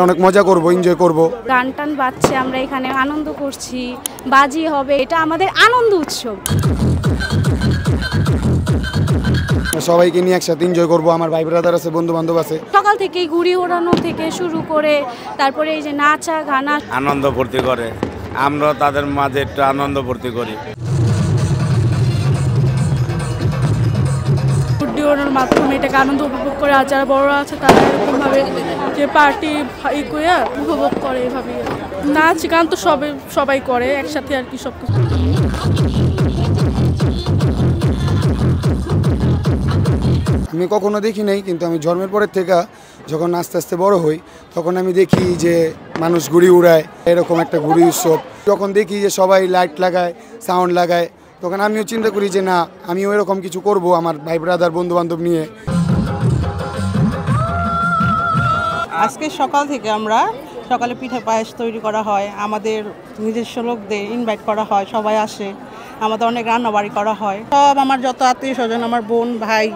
অনেক মজা করব, এনজয় করব। গান টান বাজছে, আমরা এখানে আনন্দ করছি, বাজি হবে, এটা আমাদের আনন্দ উৎসব। সবাইকে নিয়ে একসাথে এনজয় করব। আমার ভাই ব্রাদার আছে, বন্ধু বান্ধব আছে। সকাল থেকেই ঘুড়ি ওড়ানো থেকে শুরু করে তারপরে এই যে নাচা গানা, আনন্দ ফুর্তি করে, আমরা তাদের মাঝে একটু আনন্দ ফুর্তি করি। ঘুড়ি ওড়ানোর মাধ্যমে এটাকে আনন্দ উপভোগ করে, আর যারা বড়রা আছে তারা এরকমভাবে যে পার্টি করে উপভোগ করে। এভাবে নাচ গান তো সবাই করে একসাথে আর কি সব কিছু। আমি কখনো দেখি নাই, কিন্তু আমি জন্মের পরের থেকে যখন আস্তে আস্তে বড় হই তখন আমি দেখি যে মানুষ ঘুড়ি উড়ায়, এরকম একটা ঘুড়ি উৎসব। যখন দেখি যে সবাই লাইট লাগায়, সাউন্ড লাগায়, তখন আমিও চিন্তা করি যে না, আমিও এরকম কিছু করব আমার ভাই ব্রাদার বন্ধু বান্ধব নিয়ে। আজকে সকাল থেকে আমরা সকালে পিঠা পায়েস তৈরি করা হয়, আমাদের নিজস্ব লোকদের ইনভাইট করা হয়, সবাই আসে, আমাদের অনেক রান্নাবাড়ি করা হয়। সব আমার যত আত্মীয় স্বজন, আমার বোন ভাই,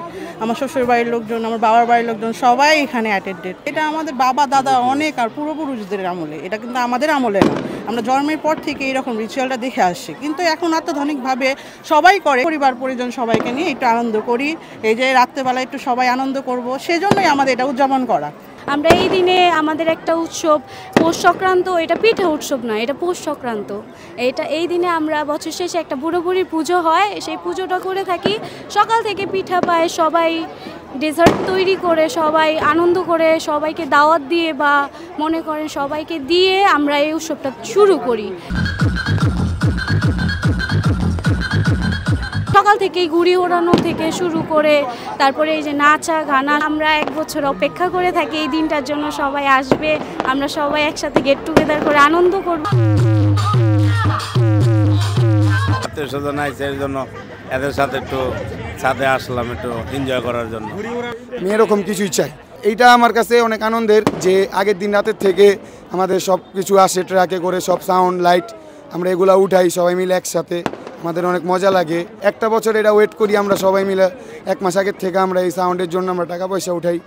আমার শ্বশুর বাড়ির লোকজন, আমার বাবার বাড়ির লোকজন সবাই এখানে অ্যাটেন্ডেড। এটা আমাদের বাবা দাদা অনেক আর পূর্বপুরুষদের আমলে, এটা কিন্তু আমাদের আমলে না। আমরা জন্মের পর থেকে এরকম রিচুয়ালটা দেখে আসছি, কিন্তু এখন আত্মধনিকভাবে সবাই করে, পরিবার পরিজন সবাইকে নিয়ে একটু আনন্দ করি। এই যে রাত্রেবেলা একটু সবাই আনন্দ করব, সেজন্যই আমাদের এটা উদযাপন করা। আমরা এই দিনে আমাদের একটা উৎসব পৌষ সংক্রান্ত, এটা পিঠা উৎসব না, এটা পৌষ সংক্রান্ত। এই দিনে আমরা বছর শেষে একটা বুড়ো বুড়ির পুজো হয়, সেই পুজোটা করে থাকি। সকাল থেকে পিঠা পায়, সবাই ডেজার্ট তৈরি করে, সবাই আনন্দ করে, সবাইকে দাওয়াত দিয়ে বা মনে করেন সবাইকে দিয়ে আমরা এই উৎসবটা শুরু করি। সকাল থেকেই ঘুড়ি ওড়ানো থেকে শুরু করে তারপরে এই যে নাচা গানা, আমরা এক বছর অপেক্ষা করে থাকি এই দিনটার জন্য। সবাই আসবে, আমরা সবাই একসাথে গেট টুগেদার করে আনন্দ করব। আত্মীয় স্বজন আছে, এর জন্য এদের সাথে একটু সাথে আসলাম একটু এনজয় করার জন্য। আমি এরকম কিছুই চাই। এইটা আমার কাছে অনেক আনন্দের যে আগের দিন রাতের থেকে আমাদের সব কিছু আসে ট্রাকে করে, সব সাউন্ড লাইট আমরা এগুলা উঠাই সবাই মিলে একসাথে, আমাদের অনেক মজা লাগে। একটা বছর এটা ওয়েট করি আমরা সবাই মিলে, 1 মাস আগের থেকে আমরা এই সাউন্ডের জন্য আমরা টাকা পয়সা উঠাই।